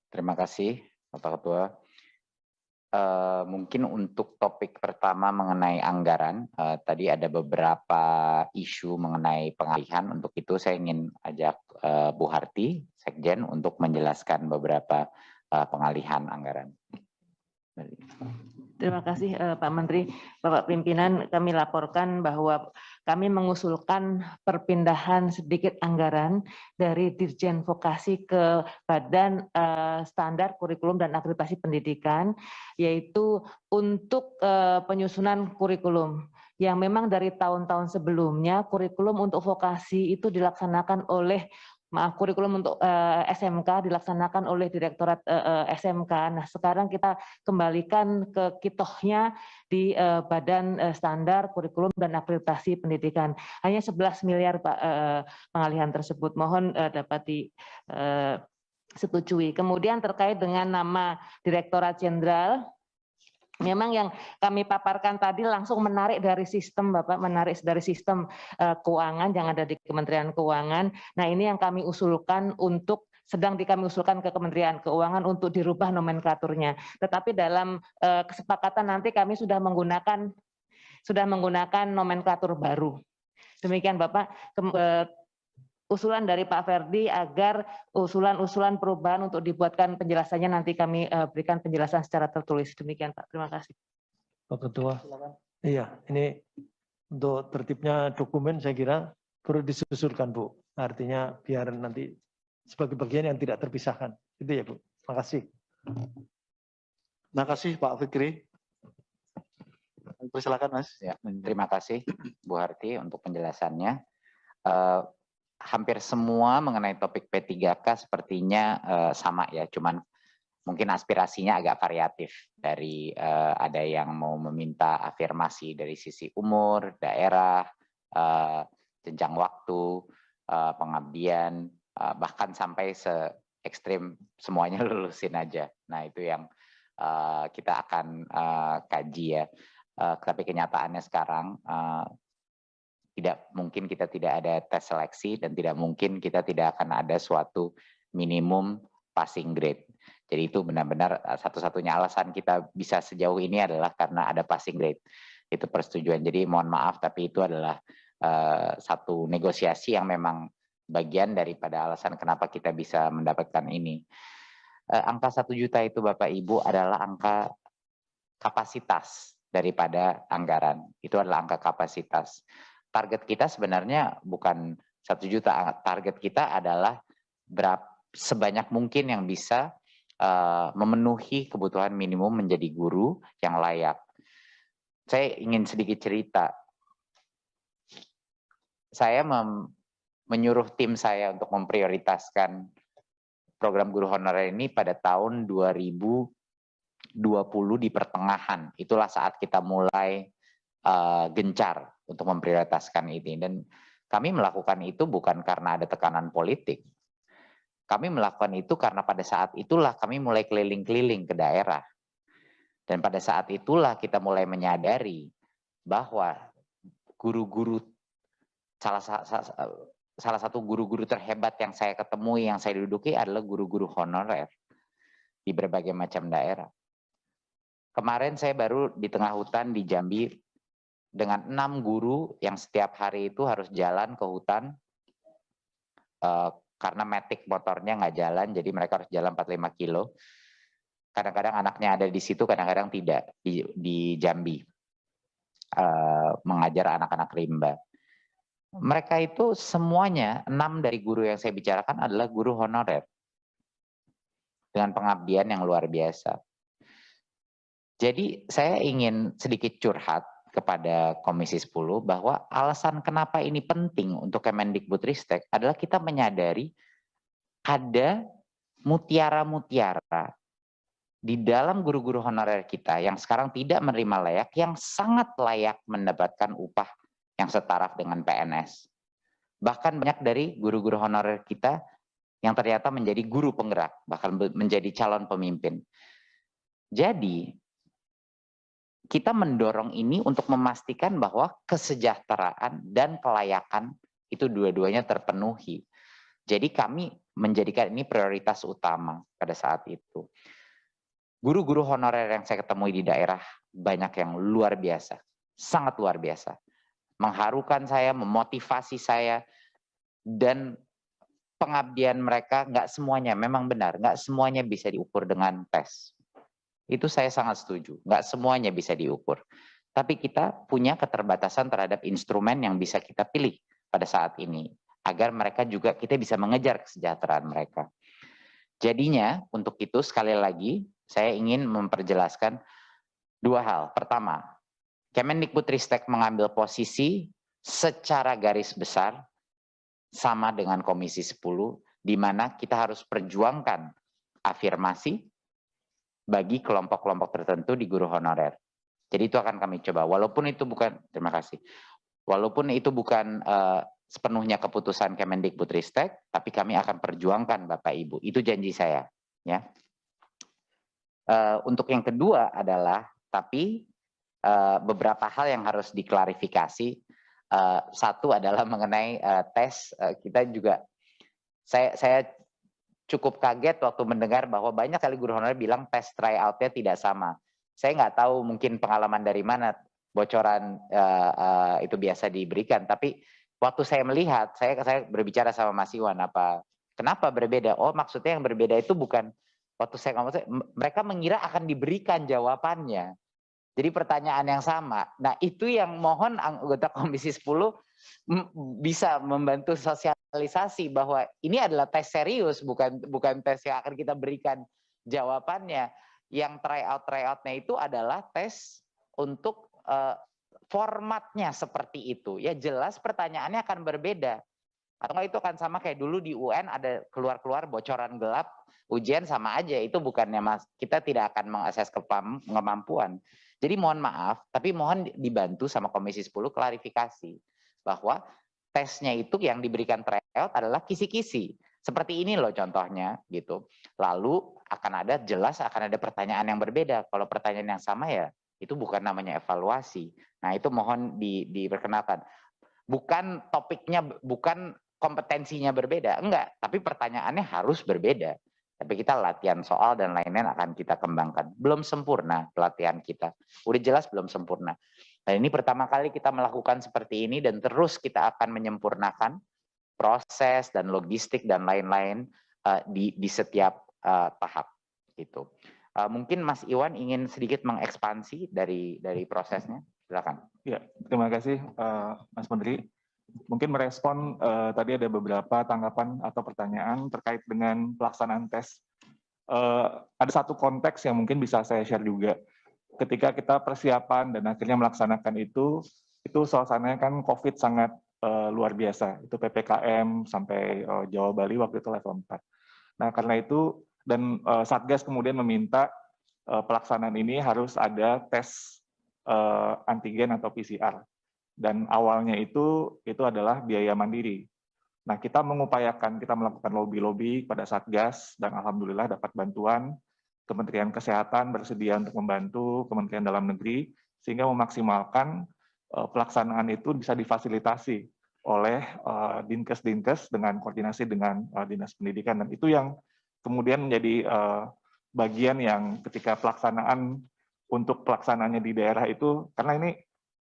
Terima kasih, Bapak Ketua. Mungkin untuk topik pertama mengenai anggaran, tadi ada beberapa isu mengenai pengalihan. Untuk itu saya ingin ajak Bu Harti, Sekjen, untuk menjelaskan beberapa pengalihan anggaran. Terima kasih Pak Menteri, Bapak Pimpinan, kami laporkan bahwa kami mengusulkan perpindahan sedikit anggaran dari Dirjen Vokasi ke Badan Standar Kurikulum dan Akreditasi Pendidikan, yaitu untuk penyusunan kurikulum. Yang memang dari tahun-tahun sebelumnya kurikulum untuk vokasi itu dilaksanakan oleh kurikulum untuk SMK dilaksanakan oleh Direktorat SMK. Nah, sekarang kita kembalikan ke kitohnya di Badan Standar Kurikulum dan Akreditasi Pendidikan. Hanya 11 miliar Pak pengalihan tersebut. Mohon dapat disetujui. Kemudian terkait dengan nama Direktorat Jenderal, memang yang kami paparkan tadi langsung menarik dari sistem, Bapak, menarik dari sistem keuangan yang ada di Kementerian Keuangan. Nah, ini yang kami usulkan kami usulkan ke Kementerian Keuangan untuk dirubah nomenklaturnya. Tetapi dalam kesepakatan nanti kami sudah menggunakan nomenklatur baru. Demikian Bapak. Usulan dari Pak Ferdi agar usulan-usulan perubahan untuk dibuatkan penjelasannya nanti kami berikan penjelasan secara tertulis. Demikian Pak, terima kasih. Pak Ketua, iya ini untuk tertibnya dokumen saya kira perlu disusulkan Bu. Artinya biar nanti sebagai bagian yang tidak terpisahkan. Itu ya Bu, terima kasih. Terima kasih Pak Fikri. Persilakan Mas. Ya, terima kasih Bu Harti untuk penjelasannya. Hampir semua mengenai topik P3K sepertinya sama ya, cuman mungkin aspirasinya agak variatif dari ada yang mau meminta afirmasi dari sisi umur, daerah, jenjang waktu, pengabdian, bahkan sampai se-ekstrim semuanya lulusin aja. Nah itu yang kita akan kaji ya. Tapi kenyataannya sekarang tidak mungkin kita tidak ada tes seleksi dan tidak mungkin kita tidak akan ada suatu minimum passing grade. Jadi itu benar-benar satu-satunya alasan kita bisa sejauh ini adalah karena ada passing grade. Itu persetujuan. Jadi mohon maaf tapi itu adalah satu negosiasi yang memang bagian daripada alasan kenapa kita bisa mendapatkan ini. Angka 1 juta itu Bapak Ibu adalah angka kapasitas daripada anggaran. Itu adalah angka kapasitas. Target kita sebenarnya bukan 1 juta, target kita adalah sebanyak mungkin yang bisa memenuhi kebutuhan minimum menjadi guru yang layak. Saya ingin sedikit cerita. Saya menyuruh tim saya untuk memprioritaskan program guru honorer ini pada tahun 2020 di pertengahan. Itulah saat kita mulai gencar untuk memprioritaskan ini, dan kami melakukan itu bukan karena ada tekanan politik. Kami melakukan itu karena pada saat itulah kami mulai keliling-keliling ke daerah, dan pada saat itulah kita mulai menyadari bahwa guru-guru salah satu guru-guru terhebat yang saya ketemui, yang saya duduki adalah guru-guru honorer di berbagai macam daerah. Kemarin saya baru di tengah hutan di Jambi dengan 6 guru yang setiap hari itu harus jalan ke hutan karena matic motornya nggak jalan, jadi mereka harus jalan 45 kilo. Kadang-kadang anaknya ada di situ, kadang-kadang tidak di Jambi, mengajar anak-anak rimba. Mereka itu semuanya, 6 dari guru yang saya bicarakan adalah guru honorer dengan pengabdian yang luar biasa. Jadi saya ingin sedikit curhat kepada Komisi 10 bahwa alasan kenapa ini penting untuk Kemendikbudristek adalah kita menyadari ada mutiara-mutiara di dalam guru-guru honorer kita yang sekarang tidak menerima layak, yang sangat layak mendapatkan upah yang setara dengan PNS. Bahkan banyak dari guru-guru honorer kita yang ternyata menjadi guru penggerak, bahkan menjadi calon pemimpin. Jadi kita mendorong ini untuk memastikan bahwa kesejahteraan dan kelayakan itu dua-duanya terpenuhi. Jadi kami menjadikan ini prioritas utama pada saat itu. Guru-guru honorer yang saya ketemu di daerah banyak yang luar biasa, sangat luar biasa. Mengharukan saya, memotivasi saya, dan pengabdian mereka nggak semuanya, memang benar, nggak semuanya bisa diukur dengan tes. Itu saya sangat setuju, nggak semuanya bisa diukur. Tapi kita punya keterbatasan terhadap instrumen yang bisa kita pilih pada saat ini, agar mereka juga kita bisa mengejar kesejahteraan mereka. Jadinya untuk itu sekali lagi saya ingin memperjelaskan dua hal. Pertama, Kemendikbudristek mengambil posisi secara garis besar sama dengan Komisi 10, di mana kita harus perjuangkan afirmasi bagi kelompok-kelompok tertentu di guru honorer. Jadi itu akan kami coba. Walaupun itu bukan, terima kasih. Walaupun itu bukan sepenuhnya keputusan Kemendikbudristek, tapi kami akan perjuangkan Bapak Ibu. Itu janji saya. Ya. Untuk yang kedua adalah, tapi beberapa hal yang harus diklarifikasi. Satu adalah mengenai tes. Kita juga, saya cukup kaget waktu mendengar bahwa banyak kali guru honorer bilang tes tryout-nya tidak sama. Saya nggak tahu mungkin pengalaman dari mana bocoran itu biasa diberikan, tapi waktu saya melihat, saya berbicara sama Mas Iwan, kenapa berbeda? Oh, maksudnya yang berbeda itu bukan, waktu saya ngomong, mereka mengira akan diberikan jawabannya. Jadi pertanyaan yang sama. Nah, itu yang mohon anggota Komisi 10 bisa membantu sosialisasi bahwa ini adalah tes serius, bukan tes yang akan kita berikan jawabannya. Yang tryout-tryoutnya itu adalah tes untuk formatnya seperti itu. Ya jelas pertanyaannya akan berbeda. Atau itu akan sama kayak dulu di UN ada keluar-keluar bocoran gelap, ujian sama aja. Itu bukannya kita tidak akan mengakses kemampuan. Jadi mohon maaf, tapi mohon dibantu sama Komisi 10 klarifikasi bahwa tesnya itu yang diberikan tryout adalah kisi-kisi. Seperti ini loh contohnya gitu. Lalu jelas akan ada pertanyaan yang berbeda. Kalau pertanyaan yang sama ya itu bukan namanya evaluasi. Nah, itu mohon diperkenalkan. Bukan topiknya, bukan kompetensinya berbeda, enggak, tapi pertanyaannya harus berbeda. Tapi kita latihan soal dan lain-lain akan kita kembangkan. Belum sempurna pelatihan kita. Udah jelas belum sempurna. Dan ini pertama kali kita melakukan seperti ini dan terus kita akan menyempurnakan proses dan logistik dan lain-lain di setiap tahap gitu. Mungkin Mas Iwan ingin sedikit mengekspansi dari prosesnya, silakan. Ya, terima kasih Mas Menteri. Mungkin merespon tadi ada beberapa tanggapan atau pertanyaan terkait dengan pelaksanaan tes. Ada satu konteks yang mungkin bisa saya share juga. Ketika kita persiapan dan akhirnya melaksanakan itu suasananya kan COVID sangat luar biasa. Itu PPKM sampai Jawa Bali waktu itu level 4. Nah, karena itu dan Satgas kemudian meminta pelaksanaan ini harus ada tes antigen atau PCR. Dan awalnya itu adalah biaya mandiri. Nah, kita melakukan lobby-lobby pada Satgas dan alhamdulillah dapat bantuan. Kementerian Kesehatan bersedia untuk membantu Kementerian Dalam Negeri sehingga memaksimalkan pelaksanaan itu bisa difasilitasi oleh Dinkes dengan koordinasi dengan Dinas Pendidikan, dan itu yang kemudian menjadi bagian yang ketika pelaksanaannya di daerah itu, karena ini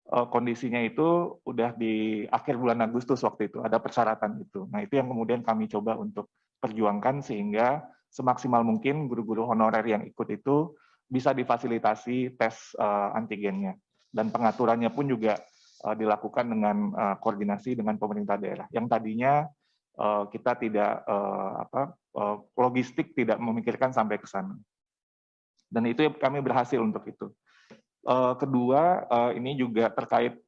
kondisinya itu udah di akhir bulan Agustus waktu itu, ada persyaratan itu. Nah, itu yang kemudian kami coba untuk perjuangkan sehingga semaksimal mungkin guru-guru honorer yang ikut itu bisa difasilitasi tes antigennya. Dan pengaturannya pun juga dilakukan dengan koordinasi dengan pemerintah daerah. Yang tadinya kita tidak logistik tidak memikirkan sampai ke sana. Dan itu kami berhasil untuk itu. Kedua, ini juga terkait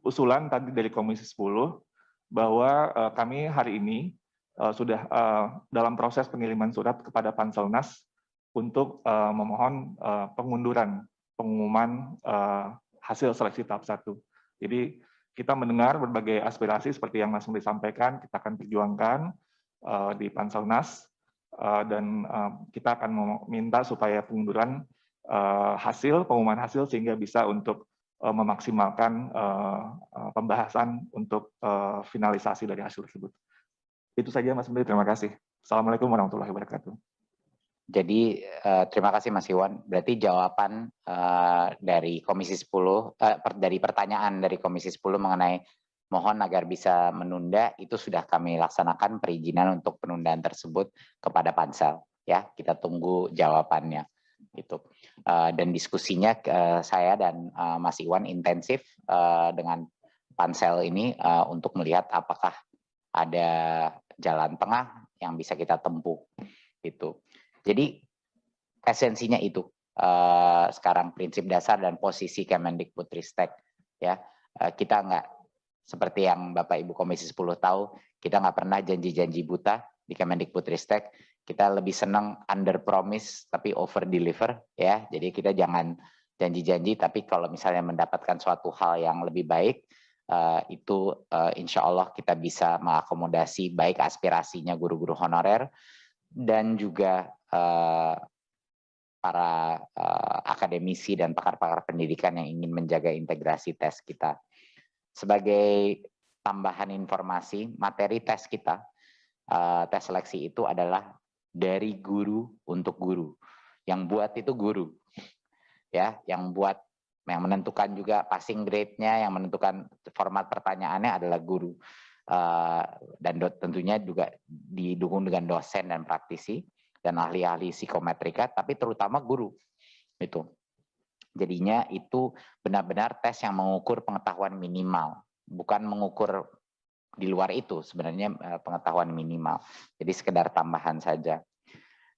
usulan tadi dari Komisi 10 bahwa kami hari ini sudah dalam proses pengiriman surat kepada Panselnas untuk memohon pengunduran pengumuman hasil seleksi tahap 1. Jadi kita mendengar berbagai aspirasi seperti yang Mas Menteri sampaikan, kita akan perjuangkan di Panselnas dan kita akan meminta supaya pengunduran pengumuman hasil sehingga bisa untuk memaksimalkan pembahasan untuk finalisasi dari hasil tersebut. Itu saja Mas Menteri, terima kasih. Assalamualaikum warahmatullahi wabarakatuh. Jadi terima kasih Mas Iwan. Berarti jawaban dari Komisi 10 dari pertanyaan dari Komisi 10 mengenai mohon agar bisa menunda itu sudah kami laksanakan perizinan untuk penundaan tersebut kepada Pansel. Ya, kita tunggu jawabannya. Gitu. Dan diskusinya saya dan Mas Iwan intensif dengan Pansel ini untuk melihat apakah ada jalan tengah yang bisa kita tempuh. Gitu. Jadi esensinya itu sekarang prinsip dasar dan posisi Kemendikbudristek ya, kita nggak seperti yang Bapak Ibu Komisi 10 tahu, kita nggak pernah janji-janji buta di Kemendikbudristek. Kita lebih senang under promise tapi over deliver ya. Jadi kita jangan janji-janji, tapi kalau misalnya mendapatkan suatu hal yang lebih baik itu insya Allah kita bisa mengakomodasi baik aspirasinya guru-guru honorer dan juga para akademisi dan pakar-pakar pendidikan yang ingin menjaga integrasi tes kita. Sebagai tambahan informasi, materi tes kita, tes seleksi itu adalah dari guru untuk guru. Yang buat itu guru, ya, yang menentukan juga passing grade-nya, yang menentukan format pertanyaannya adalah guru. Dan tentunya juga didukung dengan dosen dan praktisi dan ahli-ahli psikometrika, tapi terutama guru itu. Jadinya itu benar-benar tes yang mengukur pengetahuan minimal, bukan mengukur di luar itu sebenarnya pengetahuan minimal. Jadi sekedar tambahan saja.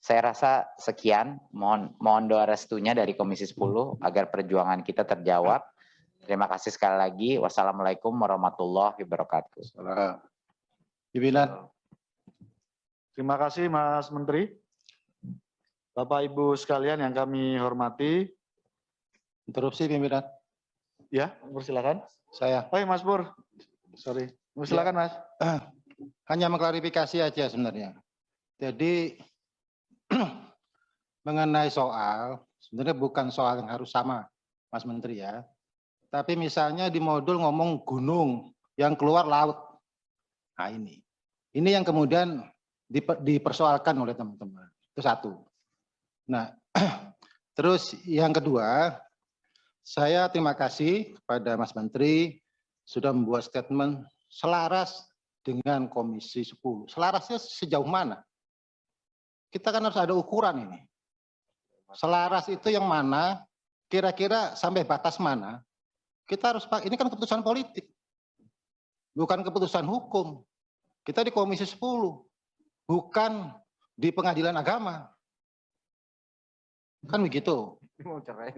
Saya rasa sekian, mohon doa restunya dari Komisi 10 agar perjuangan kita terjawab. Terima kasih sekali lagi. Wassalamualaikum warahmatullahi wabarakatuh. Pimpinan. Terima kasih Mas Menteri. Bapak Ibu sekalian yang kami hormati. Interupsi pimpinan. Ya, persilakan. Saya. Oh, Mas Pur. Sorry. Silakan Mas. Hanya mengklarifikasi aja sebenarnya. Jadi mengenai soal, sebenarnya bukan soal yang harus sama, Mas Menteri ya. Tapi misalnya di modul ngomong gunung yang keluar laut. Nah ini yang kemudian dipersoalkan oleh teman-teman. Itu satu. Nah, terus yang kedua, saya terima kasih kepada Mas Menteri sudah membuat statement selaras dengan Komisi 10. Selarasnya sejauh mana? Kita kan harus ada ukuran ini. Selaras itu yang mana? Kira-kira sampai batas mana? Kita harus, ini kan keputusan politik, bukan keputusan hukum. Kita di Komisi 10, bukan di pengadilan agama. Kan begitu. Mau cerai.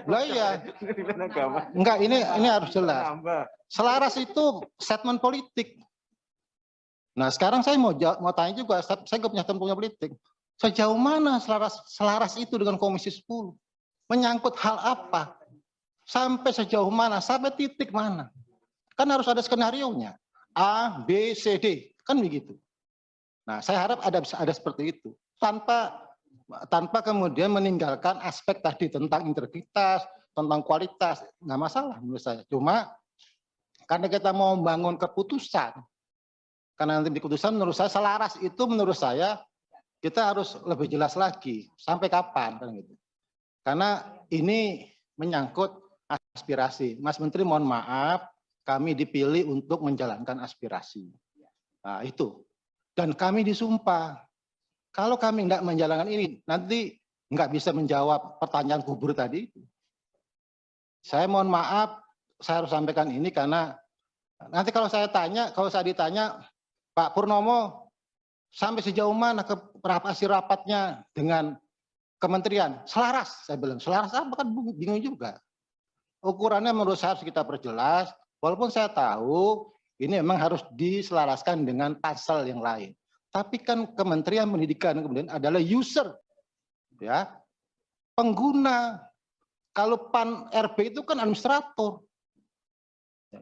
Lah iya. Enggak, ini harus jelas. Selaras itu statement politik. Nah sekarang saya mau tanya juga, saya nggak punya statement politik. Sejauh mana selaras itu dengan Komisi 10? Menyangkut hal apa? Sampai sejauh mana? Sampai titik mana? Kan harus ada skenarionya. A, B, C, D. Kan begitu. Nah, saya harap ada seperti itu. Tanpa kemudian meninggalkan aspek tadi tentang integritas, tentang kualitas. Nggak masalah menurut saya. Cuma karena kita mau membangun keputusan, karena nanti di keputusan menurut saya selaras itu menurut saya kita harus lebih jelas lagi. Sampai kapan? Kan gitu. Karena ini menyangkut aspirasi. Mas Menteri mohon maaf, kami dipilih untuk menjalankan aspirasi. Nah itu. Dan kami disumpah. Kalau kami tidak menjalankan ini, nanti nggak bisa menjawab pertanyaan kubur tadi. Saya mohon maaf, saya harus sampaikan ini karena nanti kalau saya ditanya, Pak Purnomo, sampai sejauh mana hasil rapatnya dengan kementerian? Selaras, saya bilang. Selaras apa kan bingung juga. Ukurannya menurut saya harus kita perjelas, walaupun saya tahu ini memang harus diselaraskan dengan pasal yang lain. Tapi kan Kementerian Pendidikan kemudian adalah user, ya, pengguna. Kalau PAN RB itu kan administrator.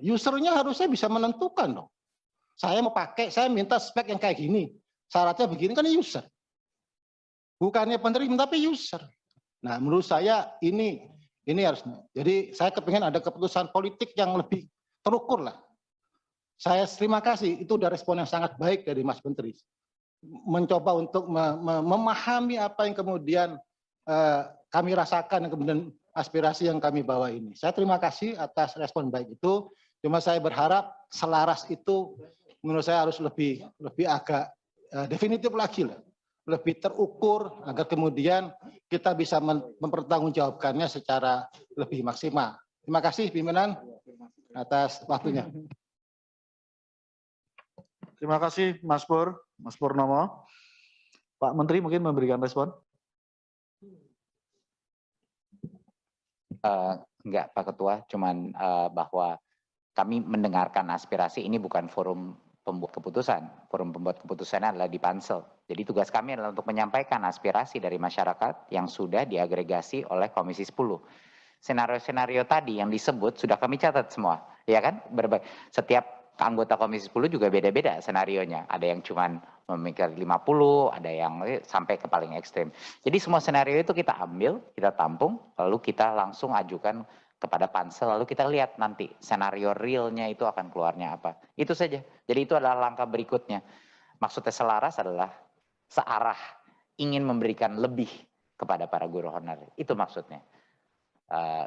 Usernya harusnya bisa menentukan dong. Saya mau pakai, saya minta spek yang kayak gini. Syaratnya begini kan user. Bukannya penerima tapi user. Nah menurut saya ini harus. Jadi saya kepingin ada keputusan politik yang lebih terukur lah. Saya terima kasih, itu udah respon yang sangat baik dari Mas Menteri. Mencoba untuk memahami apa yang kemudian kami rasakan, kemudian aspirasi yang kami bawa ini. Saya terima kasih atas respon baik itu. Cuma saya berharap selaras itu menurut saya harus lebih agak definitif lagi lah, lebih terukur agar kemudian kita bisa mempertanggungjawabkannya secara lebih maksimal. Terima kasih pimpinan atas waktunya. Terima kasih Mas Purnomo. Pak Menteri mungkin memberikan respon. Enggak Pak Ketua, cuman bahwa kami mendengarkan aspirasi, ini bukan forum pembuat keputusan. Forum pembuat keputusan adalah di Pansel. Jadi tugas kami adalah untuk menyampaikan aspirasi dari masyarakat yang sudah diagregasi oleh Komisi 10. Senario-senario tadi yang disebut sudah kami catat semua, ya kan? Setiap anggota Komisi 10 juga beda-beda senarionya. Ada yang cuman memikir 50, ada yang sampai ke paling ekstrim. Jadi semua senario itu kita ambil, kita tampung, lalu kita langsung ajukan kepada Pansel, lalu kita lihat nanti senario realnya itu akan keluarnya apa. Itu saja. Jadi itu adalah langkah berikutnya. Maksudnya selaras adalah searah, ingin memberikan lebih kepada para guru honorer. Itu maksudnya.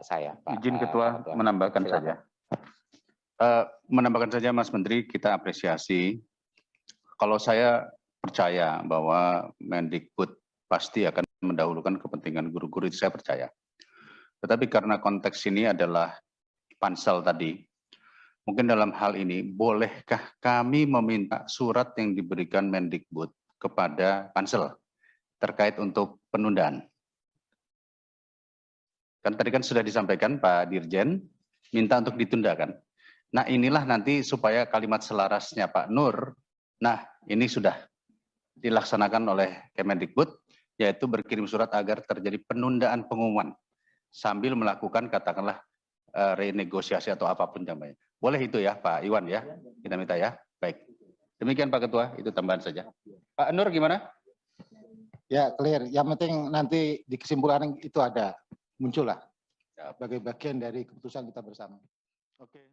Saya, Pak. Izin Ketua menambahkan saja. Menambahkan saja Mas Menteri, kita apresiasi. Kalau saya percaya bahwa Mendikbud pasti akan mendahulukan kepentingan guru-guru, itu saya percaya. Tetapi karena konteks ini adalah Pansel tadi, mungkin dalam hal ini bolehkah kami meminta surat yang diberikan Mendikbud kepada Pansel terkait untuk penundaan? Kan tadi kan sudah disampaikan Pak Dirjen minta untuk ditundakan. Nah inilah nanti supaya kalimat selarasnya Pak Nur, nah ini sudah dilaksanakan oleh Kemendikbud, yaitu berkirim surat agar terjadi penundaan pengumuman sambil melakukan katakanlah renegosiasi atau apapun namanya. Boleh itu ya Pak Iwan ya, kita minta ya. Baik, demikian Pak Ketua, itu tambahan saja. Pak Nur gimana? Ya clear, yang penting nanti di kesimpulan itu ada, muncullah sebagai bagian dari keputusan kita bersama. Oke.